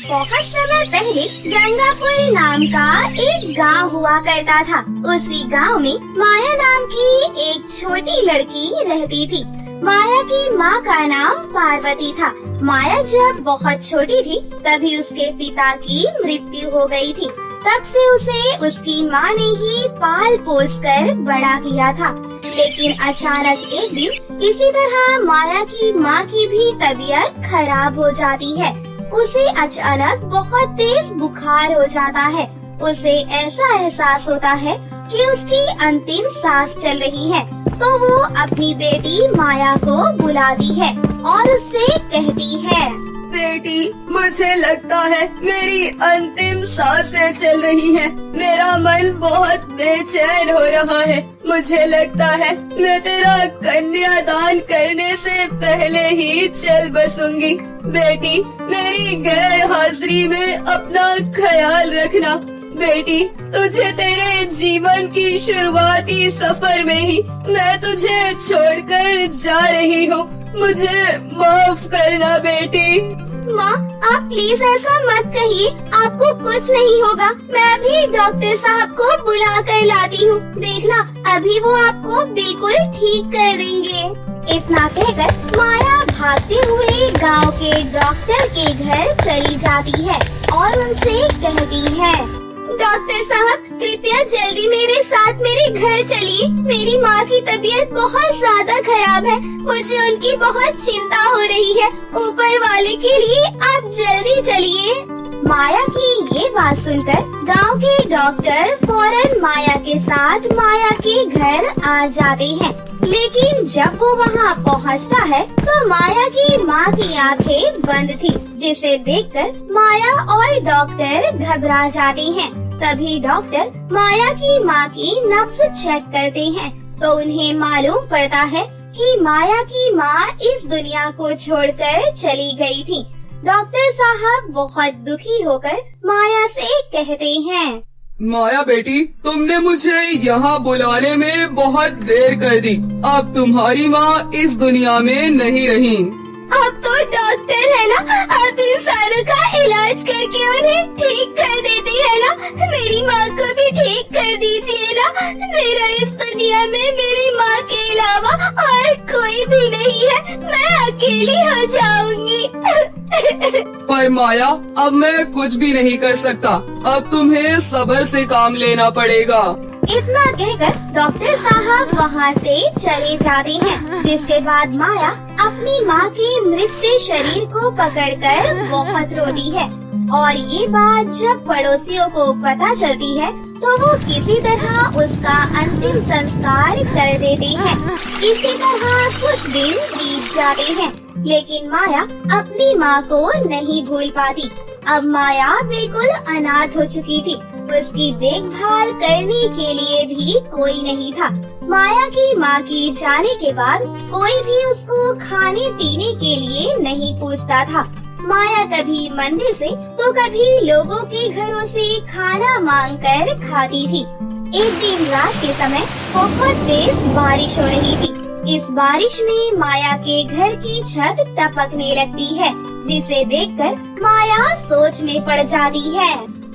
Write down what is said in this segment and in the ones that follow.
बहुत समय पहले गंगापुर नाम का एक गांव हुआ करता था। उसी गांव में माया नाम की एक छोटी लड़की रहती थी। माया की माँ का नाम पार्वती था। माया जब बहुत छोटी थी तभी उसके पिता की मृत्यु हो गई थी। तब से उसे उसकी माँ ने ही पाल पोस कर बड़ा किया था। लेकिन अचानक एक दिन इसी तरह माया की माँ की भी तबीयत खराब हो जाती है। उसे अचानक बहुत तेज बुखार हो जाता है। उसे ऐसा एहसास होता है कि उसकी अंतिम सांस चल रही है, तो वो अपनी बेटी माया को बुलाती है और उससे कहती है, बेटी, मुझे लगता है मेरी अंतिम सांसें चल रही हैं। मेरा मन बहुत बेचैन हो रहा है। मुझे लगता है मैं तेरा कन्यादान करने से पहले ही चल बसूंगी। बेटी, मेरी गैर हाजिरी में अपना ख्याल रखना। बेटी, तुझे तेरे जीवन की शुरुआती सफर में ही मैं तुझे छोड़कर जा रही हूँ। मुझे माफ करना बेटी। माँ, आप प्लीज ऐसा मत कहिए। आपको कुछ नहीं होगा। मैं अभी डॉक्टर साहब को बुला कर लाती हूँ। देखना, अभी वो आपको बिल्कुल ठीक कर देंगे। इतना कहकर माया भागते हुए गांव के डॉक्टर के घर चली जाती है और उनसे कहती है, डॉक्टर साहब, कृपया जल्दी मेरे साथ मेरे घर चलिए। मेरी माँ की तबीयत बहुत ज्यादा खराब है। मुझे उनकी बहुत चिंता हो रही है। ऊपर वाले के लिए आप जल्दी चलिए। माया की ये बात सुनकर गांव के डॉक्टर फौरन माया के साथ माया के घर आ जाते हैं। लेकिन जब वो वहाँ पहुँचता है तो माया की माँ की आंखें बंद थी, जिसे देखकर माया और डॉक्टर घबरा जाते हैं। तभी डॉक्टर माया की माँ की नब्ज चेक करते हैं तो उन्हें मालूम पड़ता है कि माया की माँ इस दुनिया को छोड़कर चली गई थी। डॉक्टर साहब बहुत दुखी होकर माया से कहते हैं, माया बेटी, तुमने मुझे यहाँ बुलाने में बहुत देर कर दी। अब तुम्हारी माँ इस दुनिया में नहीं रही। अब तो डॉक्टर है ना, आप इंसानों का इलाज करके उन्हें ठीक कर देते हैं ना। मेरी माँ को भी ठीक कर दीजिए ना। मेरा इस दुनिया में मेरी माँ के अलावा और कोई भी नहीं है। मैं अकेली हो जाऊंगी। पर माया, अब मैं कुछ भी नहीं कर सकता। अब तुम्हें सब्र से काम लेना पड़ेगा। इतना कहकर डॉक्टर साहब वहाँ से चले जाते हैं। जिसके बाद माया अपनी माँ के मृत शरीर को पकड़कर बहुत रोती है और ये बात जब पड़ोसियों को पता चलती है तो वो किसी तरह उसका अंतिम संस्कार कर देते हैं। इसी तरह कुछ दिन बीत जाते हैं, लेकिन माया अपनी माँ को नहीं भूल पाती। अब माया बिल्कुल अनाथ हो चुकी थी। उसकी देखभाल करने के लिए भी कोई नहीं था। माया की माँ के जाने के बाद कोई भी उसको खाने पीने के लिए नहीं पूछता था। माया कभी मंदिर से तो कभी लोगों के घरों से खाना मांगकर खाती थी। एक दिन रात के समय बहुत तेज बारिश हो रही थी। इस बारिश में माया के घर की छत टपकने लगती है, जिसे देखकर माया सोच में पड़ जाती है।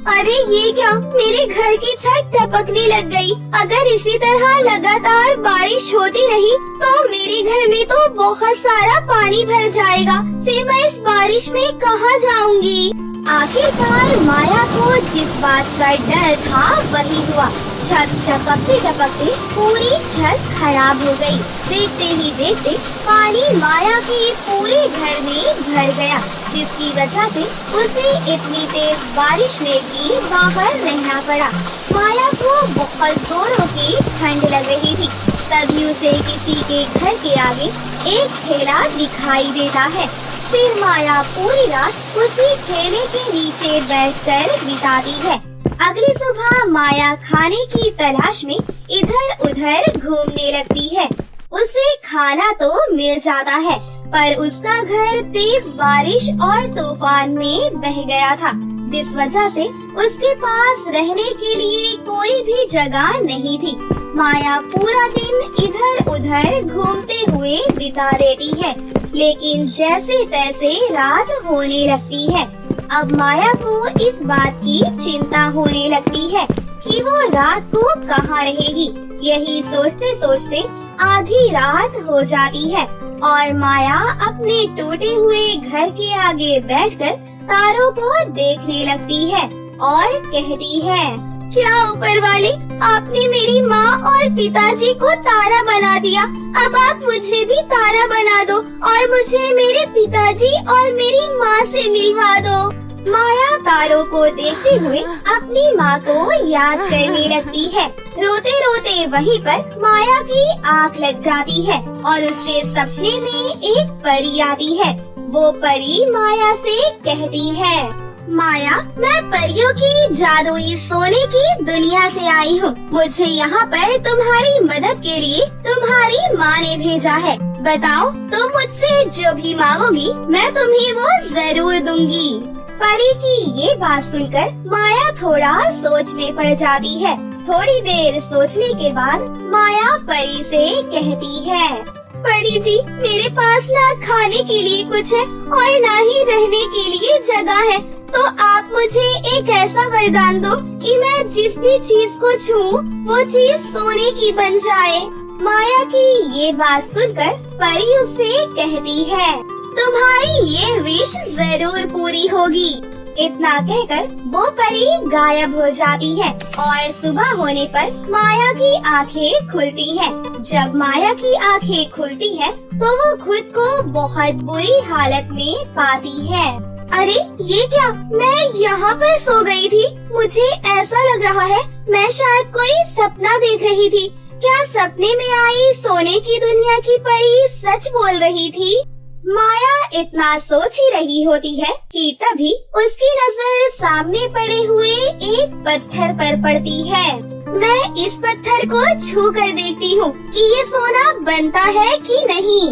अरे ये क्या, मेरे घर की छत टपकने लग गई। अगर इसी तरह लगातार बारिश होती रही तो मेरे घर में तो बहुत सारा पानी भर जाएगा। फिर मैं इस बारिश में कहाँ जाऊंगी? आखिरकार माया को जिस बात का डर था वही हुआ। छत टपकते टपकते पूरी छत खराब हो गई। देखते ही देखते पानी माया के पूरे घर में भर गया, जिसकी वजह से उसे इतनी तेज बारिश में भी बाहर रहना पड़ा। माया को बहुत जोरों की ठंड लग रही थी। तभी उसे किसी के घर के आगे एक ठेला दिखाई देता है। फिर माया पूरी रात उसी ठेले के नीचे बैठकर बिताती है। अगली सुबह माया खाने की तलाश में इधर उधर घूमने लगती है। उसे खाना तो मिल जाता है, पर उसका घर तेज बारिश और तूफान में बह गया था, जिस वजह से उसके पास रहने के लिए कोई भी जगह नहीं थी। माया पूरा दिन इधर उधर घूमते हुए बिता देती है, लेकिन जैसे तैसे रात होने लगती है। अब माया को इस बात की चिंता होने लगती है कि वो रात को कहाँ रहेगी। यही सोचते सोचते आधी रात हो जाती है और माया अपने टूटे हुए घर के आगे बैठकर तारों को देखने लगती है और कहती है, क्या ऊपर वाले, आपने मेरी माँ और पिताजी को तारा बना दिया। अब आप मुझे भी तारा बना दो और मुझे मेरे पिताजी और मेरी माँ से मिलवा दो। माया तारों को देखते हुए अपनी माँ को याद करने लगती है। रोते रोते वहीं पर माया की आँख लग जाती है और उसके सपने में एक परी आती है। वो परी माया से कहती है, माया, मैं परियों की जादुई सोने की दुनिया से आई हूँ। मुझे यहाँ पर तुम्हारी मदद के लिए तुम्हारी माँ ने भेजा है। बताओ, तुम मुझसे जो भी मांगोगी मैं तुम्हें वो जरूर दूंगी। परी की ये बात सुनकर माया थोड़ा सोच में पड़ जाती है। थोड़ी देर सोचने के बाद माया परी से कहती है, परी जी, मेरे पास ना खाने के लिए कुछ है और ना ही रहने के लिए जगह है, तो आप मुझे एक ऐसा वरदान दो कि मैं जिस भी चीज को छूऊं वो चीज सोने की बन जाए। माया की ये बात सुनकर परी उससे कहती है, तुम्हारी ये विश जरूर पूरी होगी। इतना कहकर वो परी गायब हो जाती है और सुबह होने पर माया की आंखें खुलती हैं। जब माया की आंखें खुलती है तो वो खुद को बहुत बुरी हालत में पाती है। अरे ये क्या, मैं यहाँ पर सो गई थी। मुझे ऐसा लग रहा है मैं शायद कोई सपना देख रही थी। क्या सपने में आई सोने की दुनिया की परी सच बोल रही थी? माया इतना सोच ही रही होती है कि तभी उसकी नजर सामने पड़े हुए एक पत्थर पर पड़ती है। मैं इस पत्थर को छू कर देखती हूँ कि ये सोना बनता है कि नहीं।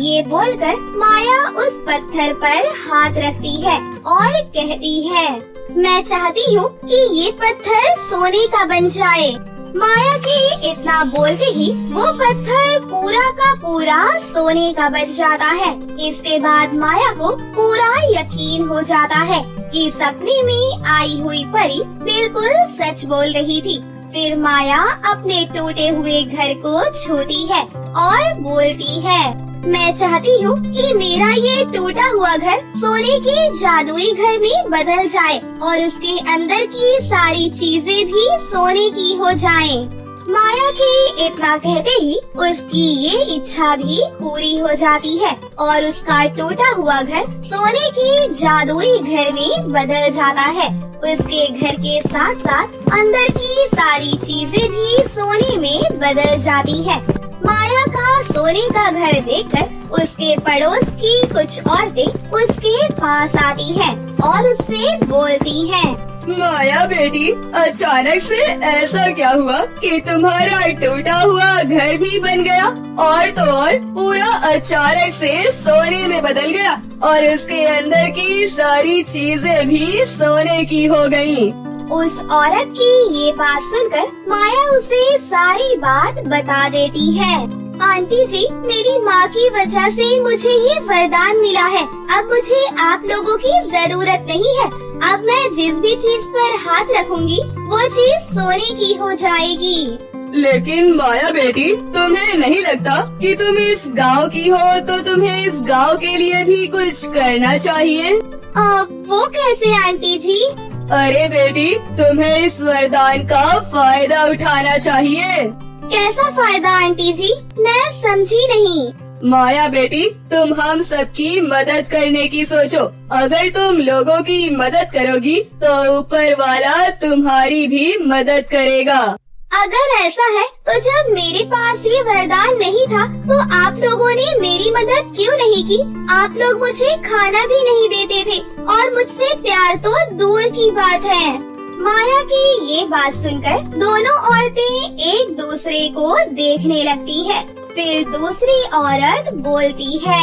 ये बोलकर माया उस पत्थर पर हाथ रखती है और कहती है, मैं चाहती हूँ कि ये पत्थर सोने का बन जाए। माया के इतना बोलते ही वो पत्थर पूरा का पूरा सोने का बन जाता है। इसके बाद माया को पूरा यकीन हो जाता है कि सपने में आई हुई परी बिल्कुल सच बोल रही थी। फिर माया अपने टूटे हुए घर को छूती है और बोलती है, मैं चाहती हूँ कि मेरा ये टूटा हुआ घर सोने के जादुई घर में बदल जाए और उसके अंदर की सारी चीजें भी सोने की हो जाएं। माया के इतना कहते ही उसकी ये इच्छा भी पूरी हो जाती है और उसका टूटा हुआ घर सोने के जादुई घर में बदल जाता है। उसके घर के साथ साथ अंदर की सारी चीजें भी सोने में बदल जाती है। माया का सोने का घर देखकर उसके पड़ोस की कुछ औरतें उसके पास आती हैं और उससे बोलती हैं, माया बेटी, अचानक से ऐसा क्या हुआ कि तुम्हारा टूटा हुआ घर भी बन गया और तो और पूरा अचानक से सोने में बदल गया और उसके अंदर की सारी चीजें भी सोने की हो गयी। उस औरत की ये बात सुनकर माया उसे सारी बात बता देती है। आंटी जी, मेरी माँ की वजह से मुझे ये वरदान मिला है। अब मुझे आप लोगों की जरूरत नहीं है। अब मैं जिस भी चीज पर हाथ रखूंगी वो चीज सोने की हो जाएगी। लेकिन माया बेटी, तुम्हें नहीं लगता कि तुम इस गांव की हो तो तुम्हें इस गांव के लिए भी कुछ करना चाहिए? वो कैसे आंटी जी? अरे बेटी, तुम्हें इस वरदान का फायदा उठाना चाहिए। कैसा फायदा आंटी जी? मैं समझी नहीं। माया बेटी, तुम हम सबकी मदद करने की सोचो। अगर तुम लोगों की मदद करोगी तो ऊपर वाला तुम्हारी भी मदद करेगा। अगर ऐसा है तो जब मेरे पास ये वरदान नहीं था तो आप लोगों ने मेरी मदद क्यों नहीं की? आप लोग मुझे खाना भी नहीं देते थे और मुझसे प्यार तो दूर की बात है। माया की ये बात सुनकर दोनों औरतें एक दूसरे को देखने लगती है। फिर दूसरी औरत बोलती है,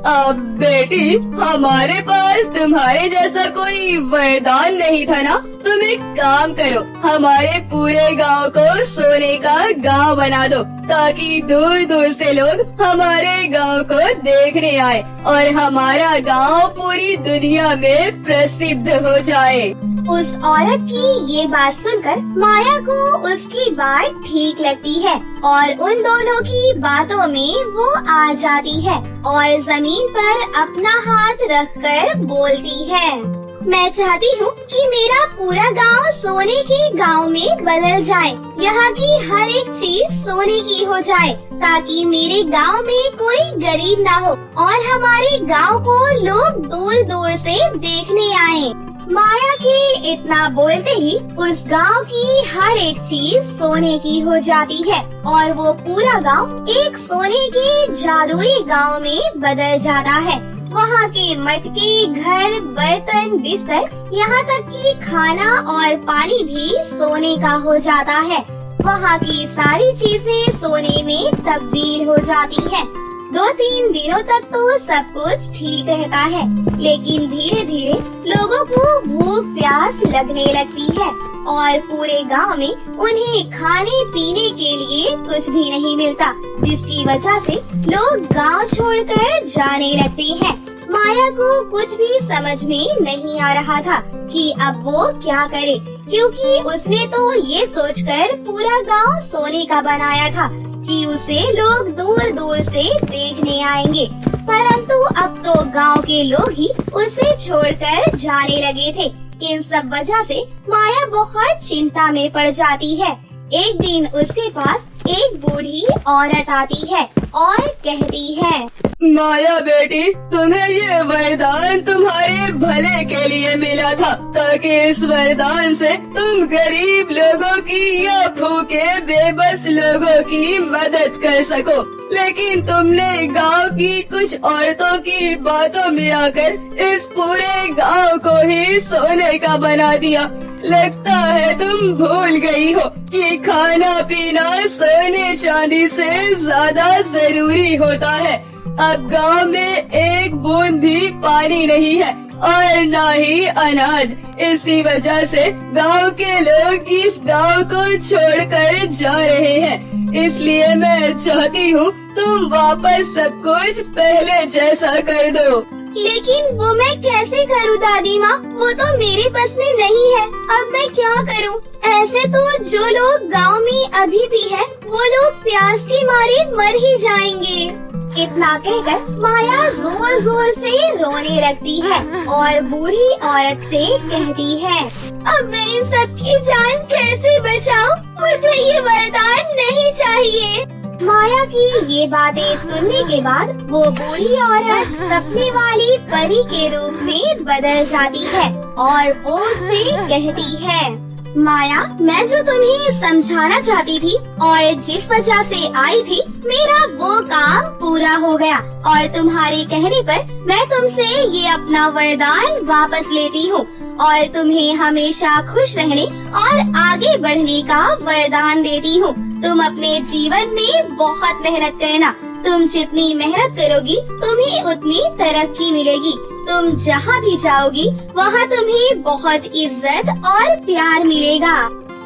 अब बेटी, हमारे पास तुम्हारे जैसा कोई वरदान नहीं था ना। तुम एक काम करो, हमारे पूरे गांव को सोने का गांव बना दो, ताकि दूर दूर से लोग हमारे गांव को देखने आए और हमारा गांव पूरी दुनिया में प्रसिद्ध हो जाए। उस औरत की ये बात सुनकर माया को उसकी बात ठीक लगती है और उन दोनों की बातों में वो आ जाती है और जमीन पर अपना हाथ रखकर बोलती है, मैं चाहती हूँ कि मेरा पूरा गांव सोने के गांव में बदल जाए। यहाँ की हर एक चीज सोने की हो जाए, ताकि मेरे गांव में कोई गरीब ना हो और हमारे गांव को लोग दूर दूर से देखने आए। माया के इतना बोलते ही उस गांव की हर एक चीज सोने की हो जाती है और वो पूरा गांव एक सोने के जादुई गांव में बदल जाता है। वहाँ के मटके, घर, बर्तन, बिस्तर, यहाँ तक कि खाना और पानी भी सोने का हो जाता है। वहाँ की सारी चीजें सोने में तब्दील हो जाती है। 2-3 दिनों तक तो सब कुछ ठीक रहता है, लेकिन धीरे धीरे लोगों को भूख प्यास लगने लगती है और पूरे गांव में उन्हें खाने पीने के लिए कुछ भी नहीं मिलता, जिसकी वजह से लोग गांव छोड़कर जाने लगते हैं। माया को कुछ भी समझ में नहीं आ रहा था कि अब वो क्या करे, क्योंकि उसने तो ये सोचकर पूरा गांव सोने का बनाया था कि उसे लोग दूर दूर से देखने आएंगे, परंतु अब तो गांव के लोग ही उसे छोड़कर जाने लगे थे। इन सब वजह से माया बहुत चिंता में पड़ जाती है। एक दिन उसके पास एक बूढ़ी औरत आती है और कहती है, माया बेटी, तुम्हें ये वरदान तुम्हारे भले के लिए मिला था, ताकि इस वरदान से तुम गरीब लोगों की या भूखे बेबस लोगों की मदद कर सको। लेकिन तुमने गांव की कुछ औरतों की बातों में आकर इस पूरे गांव को ही सोने का बना दिया। लगता है तुम भूल गई हो कि खाना पीना सोने चांदी से ज्यादा जरूरी होता है। अब गांव में एक बूंद भी पानी नहीं है और न ही अनाज। इसी वजह से गांव के लोग इस गांव को छोड़कर जा रहे हैं। इसलिए मैं चाहती हूँ तुम वापस सब कुछ पहले जैसा कर दो। लेकिन वो मैं कैसे करूँ दादी माँ, वो तो मेरे बस में नहीं है। अब मैं क्या करूँ? ऐसे तो जो लोग गांव में अभी भी हैं, वो लोग प्यास के मारे मर ही जाएंगे। इतना कहकर माया जोर जोर से रोने लगती है और बूढ़ी औरत से कहती है, अब मैं इन सब की जान कैसे बचाऊं? मुझे ये वरदान नहीं चाहिए। माया की ये बातें सुनने के बाद वो बूढ़ी औरत सपने वाली परी के रूप में बदल जाती है और वो उससे कहती है, माया, मैं जो तुम्हें समझाना चाहती थी और जिस वजह से आई थी, मेरा वो काम पूरा हो गया और तुम्हारे कहने पर मैं तुमसे ये अपना वरदान वापस लेती हूँ और तुम्हें हमेशा खुश रहने और आगे बढ़ने का वरदान देती हूँ। तुम अपने जीवन में बहुत मेहनत करना। तुम जितनी मेहनत करोगी तुम्हें उतनी तरक्की मिलेगी। तुम जहाँ भी जाओगी वहाँ तुम्हें बहुत इज्जत और प्यार मिलेगा।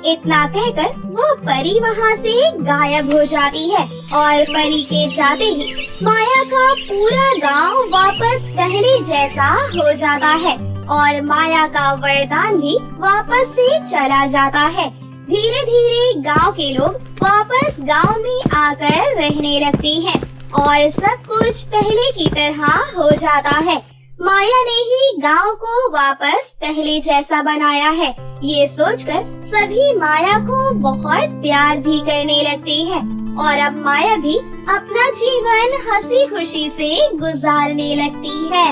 इतना कहकर वो परी वहाँ से गायब हो जाती है और परी के जाते ही माया का पूरा गांव वापस पहले जैसा हो जाता है और माया का वरदान भी वापस से चला जाता है। धीरे धीरे गांव के लोग वापस गांव में आकर रहने लगते हैं और सब कुछ पहले की तरह हो जाता है। माया ने ही गांव को वापस पहले जैसा बनाया है। ये सोचकर सभी माया को बहुत प्यार भी करने लगते हैं और अब माया भी अपना जीवन हंसी खुशी से गुजारने लगती है।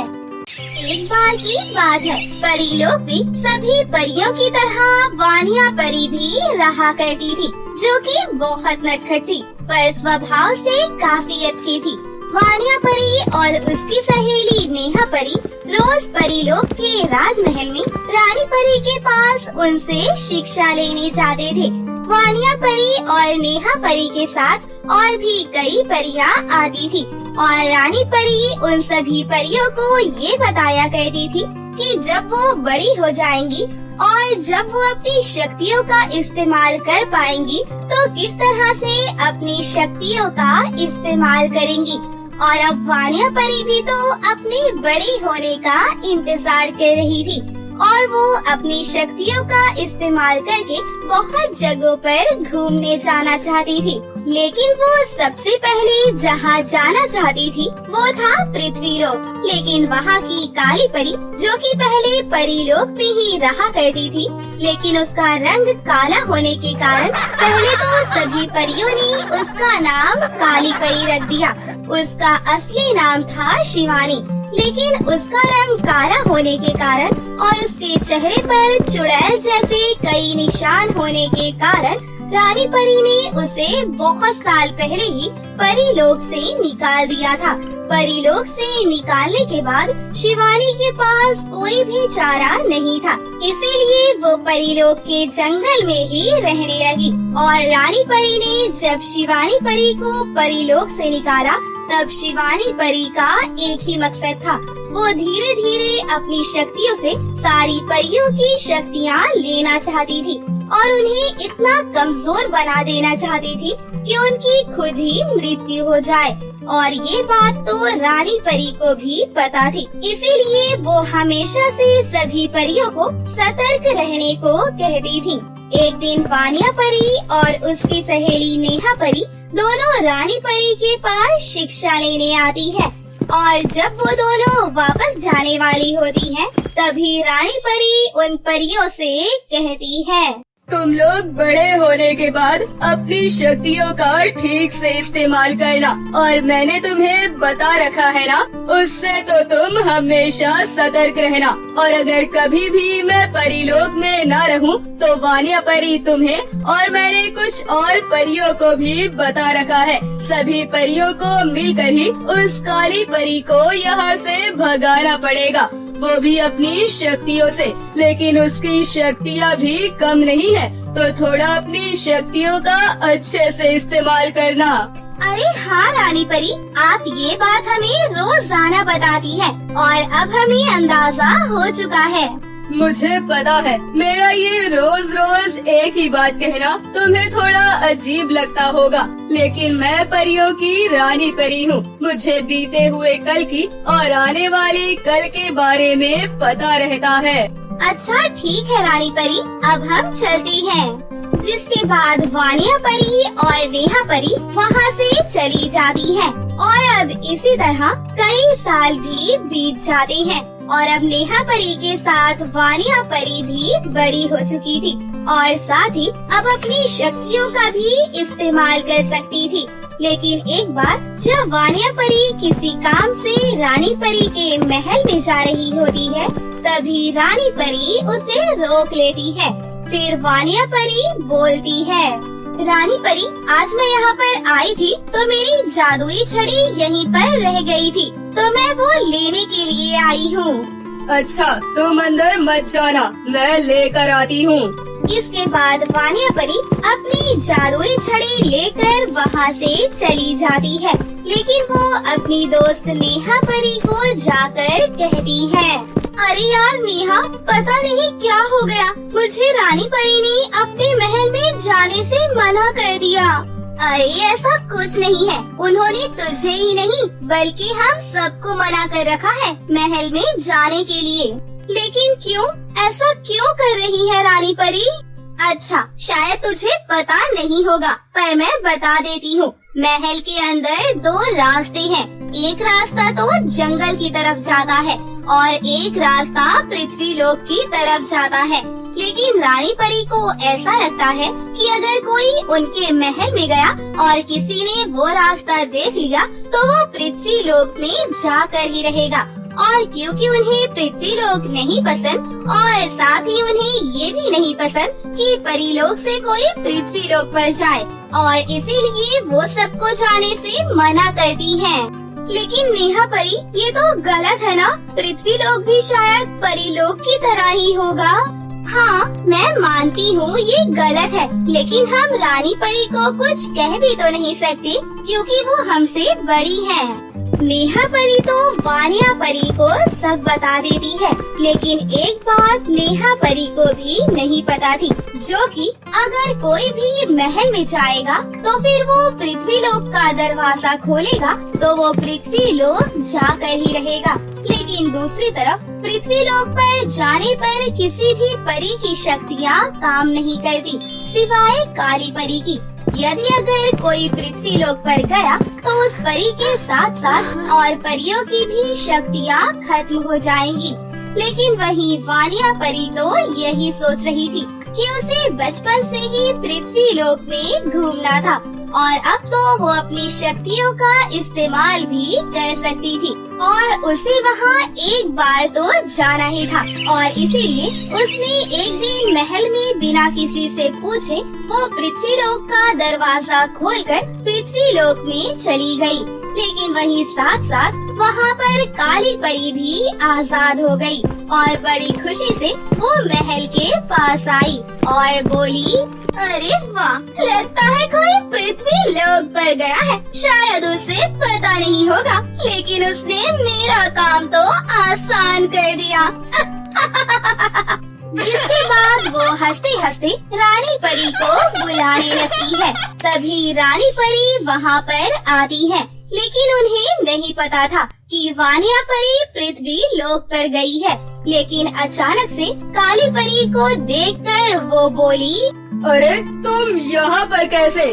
एक बार की बात है, परी लोग भी सभी परियों की तरह वानिया परी भी रहा करती थी, जो कि बहुत नटखट थी पर स्वभाव से काफी अच्छी थी। वानिया परी और उसकी सहेली नेहा परी रोज परी लोग के राजमहल में रानी परी के पास उनसे शिक्षा लेने जाते थे। वानिया परी और नेहा परी के साथ और भी कई परियां आती थी, और रानी परी उन सभी परियों को ये बताया करती थी कि जब वो बड़ी हो जाएंगी और जब वो अपनी शक्तियों का इस्तेमाल कर पाएंगी तो किस तरह से अपनी शक्तियों का इस्तेमाल करेंगी। और अब वानिया परी भी तो अपनी बड़ी होने का इंतजार कर रही थी और वो अपनी शक्तियों का इस्तेमाल करके बहुत जगहों पर घूमने जाना चाहती थी। लेकिन वो सबसे पहले जहाँ जाना चाहती थी वो था पृथ्वीलोक। लेकिन वहाँ की काली परी, जो कि पहले परीलोक में ही रहा करती थी, लेकिन उसका रंग काला होने के कारण पहले तो सभी परियों ने उसका नाम काली परी रख दिया। उसका असली नाम था शिवानी, लेकिन उसका रंग काला होने के कारण और उसके चेहरे पर चुड़ैल जैसे कई निशान होने के कारण रानी परी ने उसे बहुत साल पहले ही परीलोक से निकाल दिया था। परीलोक से निकालने के बाद शिवानी के पास कोई भी चारा नहीं था, इसीलिए वो परीलोक के जंगल में ही रहने लगी। और रानी परी ने जब शिवानी परी को परीलोक से निकाला तब शिवानी परी का एक ही मकसद था, वो धीरे धीरे अपनी शक्तियों से सारी परियों की शक्तियाँ लेना चाहती थी और उन्हें इतना कमजोर बना देना चाहती थी कि उनकी खुद ही मृत्यु हो जाए। और ये बात तो रानी परी को भी पता थी, इसीलिए वो हमेशा से सभी परियों को सतर्क रहने को कहती थी। एक दिन वानिया परी और उसकी सहेली नेहा परी दोनों रानी परी के पास शिक्षा लेने आती है और जब वो दोनों वापस जाने वाली होती हैं, तभी रानी परी उन परियों से कहती है, तुम लोग बड़े होने के बाद अपनी शक्तियों का ठीक से इस्तेमाल करना, और मैंने तुम्हें बता रखा है ना, उससे तो तुम हमेशा सतर्क रहना। और अगर कभी भी मैं परीलोक में न रहूं तो वानिया परी तुम्हें और मैंने कुछ और परियों को भी बता रखा है, सभी परियों को मिलकर ही उस काली परी को यहाँ से भगाना पड़ेगा, वो भी अपनी शक्तियों से। लेकिन उसकी शक्तियाँ भी कम नहीं है, तो थोड़ा अपनी शक्तियों का अच्छे से इस्तेमाल करना। अरे हाँ रानी परी, आप ये बात हमें रोजाना बताती है और अब हमें अंदाजा हो चुका है। मुझे पता है मेरा ये रोज रोज एक ही बात कहना तुम्हें थोड़ा अजीब लगता होगा, लेकिन मैं परियों की रानी परी हूँ। मुझे बीते हुए कल की और आने वाले कल के बारे में पता रहता है। अच्छा ठीक है रानी परी, अब हम चलती हैं। जिसके बाद वानिया परी और नेहा परी वहाँ से चली जाती हैं और अब इसी तरह कई साल भी बीत जाते हैं और अब नेहा परी के साथ वानिया परी भी बड़ी हो चुकी थी और साथ ही अब अपनी शक्तियों का भी इस्तेमाल कर सकती थी। लेकिन एक बार जब वानिया परी किसी काम से रानी परी के महल में जा रही होती है, तभी रानी परी उसे रोक लेती है। फिर वानिया परी बोलती है, रानी परी, आज मैं यहाँ पर आई थी तो मेरी जादुई छड़ी यहीं पर रह गई थी, तो मैं वो लेने के लिए आई हूँ। अच्छा, तुम अंदर मत जाना, मैं लेकर आती हूँ। इसके बाद वानिया परी अपनी जादुई छड़ी लेकर वहाँ से चली जाती है, लेकिन वो अपनी दोस्त नेहा परी को जाकर कहती है, अरे यार नेहा, पता नहीं क्या हो गया, मुझे रानी परी ने अपने महल में जाने से मना कर दिया। अरे ऐसा कुछ नहीं है, उन्होंने तुझे ही नहीं बल्कि हम सबको मना कर रखा है महल में जाने के लिए। लेकिन क्यों, ऐसा क्यों कर रही है रानी परी? अच्छा, शायद तुझे पता नहीं होगा, पर मैं बता देती हूँ। महल के अंदर दो रास्ते हैं, एक रास्ता तो जंगल की तरफ जाता है और एक रास्ता पृथ्वीलोक की तरफ जाता है। लेकिन रानी परी को ऐसा लगता है कि अगर कोई उनके महल में गया और किसी ने वो रास्ता देख लिया तो वो पृथ्वीलोक में जाकर ही रहेगा। और क्योंकि उन्हें पृथ्वीलोक नहीं पसंद और साथ ही उन्हें ये भी नहीं पसंद कि परीलोक से कोई पृथ्वीलोक पर जाए, और इसीलिए वो सबको जाने से मना करती हैं। लेकिन नेहा परी, ये तो गलत है ना, पृथ्वीलोक भी शायद परीलोक की तरह ही होगा। हाँ, मैं मानती हूँ ये गलत है, लेकिन हम रानी परी को कुछ कह भी तो नहीं सकते क्योंकि वो हमसे बड़ी है। नेहा परी तो वानिया परी को सब बता देती है, लेकिन एक बात नेहा परी को भी नहीं पता थी, जो कि अगर कोई भी महल में जाएगा तो फिर वो पृथ्वी लोक का दरवाजा खोलेगा तो वो पृथ्वी लोक जाकर ही रहेगा। लेकिन दूसरी तरफ पृथ्वी लोक पर जाने पर किसी भी परी की शक्तियाँ काम नहीं करती, सिवाय काली परी की। यदि अगर कोई पृथ्वी लोक पर गया तो उस परी के साथ साथ और परियों की भी शक्तियाँ खत्म हो जाएंगी। लेकिन वही वानिया परी तो यही सोच रही थी कि उसे बचपन से ही पृथ्वी लोक में घूमना था और अब तो वो अपनी शक्तियों का इस्तेमाल भी कर सकती थी और उसे वहाँ एक बार तो जाना ही था। और इसीलिए उसने एक दिन महल में बिना किसी से पूछे वो पृथ्वी लोक का दरवाजा खोलकर पृथ्वी लोक में चली गई। लेकिन वहीं साथ साथ वहाँ पर काली परी भी आजाद हो गई और बड़ी खुशी से वो महल के पास आई और बोली, अरे वाह, लगता है कोई पृथ्वी लोक पर गया है। शायद उसे पता नहीं होगा, लेकिन उसने मेरा काम तो आसान कर दिया। जिसके बाद वो हंसते हंसते रानी परी को बुलाने लगती है। तभी रानी परी वहाँ पर आती है, लेकिन उन्हें नहीं पता था कि वानिया परी पृथ्वी लोक पर गई है। लेकिन अचानक से काली परी को देखकर वो बोली, अरे तुम यहाँ पर कैसे?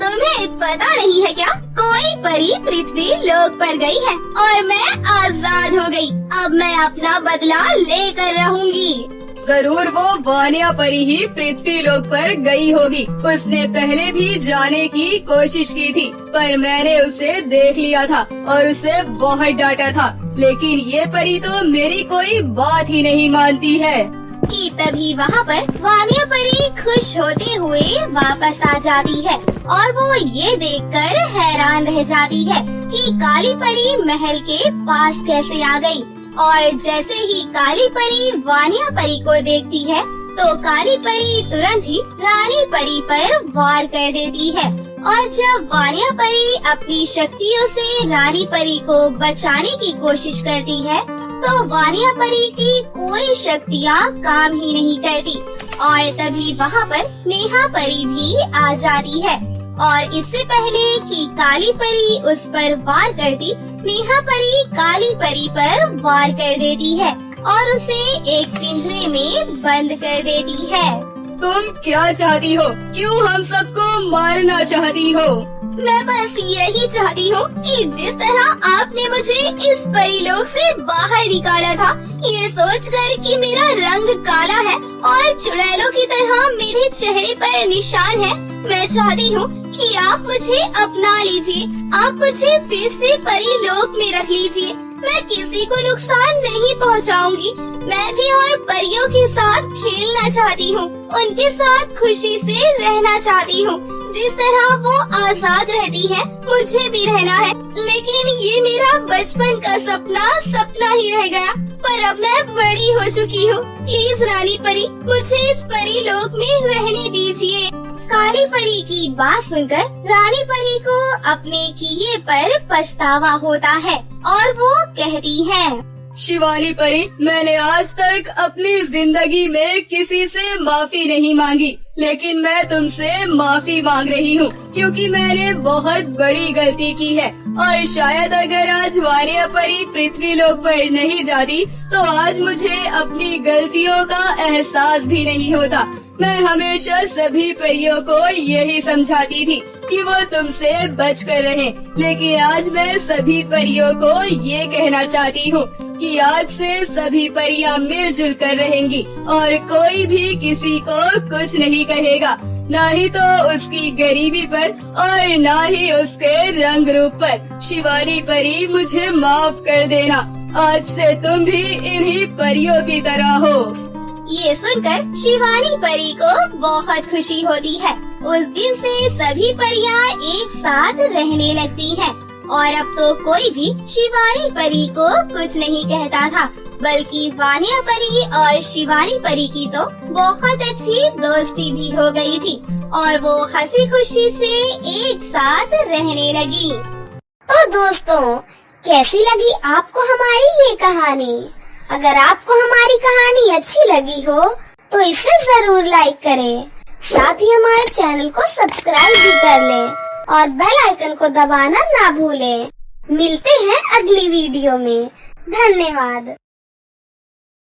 तुम्हें पता नहीं है क्या? कोई परी पृथ्वी लोक पर गई है और मैं आजाद हो गई। अब मैं अपना बदला लेकर रहूंगी। जरूर वो वानिया परी ही पृथ्वी लोक पर गई होगी। उसने पहले भी जाने की कोशिश की थी, पर मैंने उसे देख लिया था और उसे बहुत डांटा था। लेकिन ये परी तो मेरी कोई बात ही नहीं मानती है। कि तभी वहाँ पर वानिया परी खुश होते हुए वापस आ जाती है और वो ये देखकर हैरान रह जाती है कि काली परी महल के पास कैसे आ गई। और जैसे ही काली परी वानिया परी को देखती है तो काली परी तुरंत ही रानी परी पर वार कर देती है। और जब वानिया परी अपनी शक्तियों से रानी परी को बचाने की कोशिश करती है तो वानिया परी की कोई शक्तियाँ काम ही नहीं करती। और तभी वहाँ पर नेहा परी भी आ जाती है और इससे पहले कि काली परी उस पर वार करती, नेहा परी काली परी पर वार कर देती है और उसे एक पिंजरे में बंद कर देती है। तुम क्या चाहती हो? क्यों हम सबको मारना चाहती हो? मैं बस यही चाहती हूँ कि जिस तरह आपने मुझे इस परीलोक से बाहर निकाला था, ये सोचकर कि मेरा रंग काला है और चुड़ैलों की तरह मेरे चेहरे पर निशान है, मैं चाहती हूँ कि आप मुझे अपना लीजिए। आप मुझे फिर से परीलोक में रख लीजिए। मैं किसी को नुकसान नहीं पहुँचाऊंगी। मैं भी और परियों के साथ खेलना चाहती हूँ, उनके साथ खुशी से रहना चाहती हूँ। जिस तरह वो आजाद रहती है, मुझे भी रहना है। लेकिन ये मेरा बचपन का सपना ही रह गया। पर अब मैं बड़ी हो चुकी हूँ। प्लीज रानी परी, मुझे इस परी लोक में रहने दीजिए। काली परी की बात सुनकर रानी परी को अपने किए पर पछतावा होता है और वो कहती है, शिवानी परी, मैंने आज तक अपनी जिंदगी में किसी से माफी नहीं मांगी, लेकिन मैं तुमसे माफी मांग रही हूँ क्योंकि मैंने बहुत बड़ी गलती की है। और शायद अगर आज वानिया परी पृथ्वी लोक पर नहीं जाती तो आज मुझे अपनी गलतियों का एहसास भी नहीं होता। मैं हमेशा सभी परियों को यही समझाती थी कि वो तुमसे बचकर रहें, लेकिन आज मैं सभी परियों को ये कहना चाहती हूँ कि आज से सभी परियां मिलजुल कर रहेंगी और कोई भी किसी को कुछ नहीं कहेगा, ना ही तो उसकी गरीबी पर और ना ही उसके रंग रूप पर। शिवानी परी, मुझे माफ कर देना। आज से तुम भी इन्हीं परियों की तरह हो। ये सुनकर शिवानी परी को बहुत खुशी होती है। उस दिन से सभी परियां एक साथ रहने लगती हैं और अब तो कोई भी शिवानी परी को कुछ नहीं कहता था, बल्कि वानिया परी और शिवानी परी की तो बहुत अच्छी दोस्ती भी हो गई थी और वो हंसी खुशी से एक साथ रहने लगी। तो दोस्तों, कैसी लगी आपको हमारी ये कहानी? अगर आपको हमारी कहानी अच्छी लगी हो तो इसे जरूर लाइक करें। साथ ही हमारे चैनल को सब्सक्राइब भी कर लें और बेल आइकन को दबाना ना भूलें। मिलते हैं अगली वीडियो में। धन्यवाद।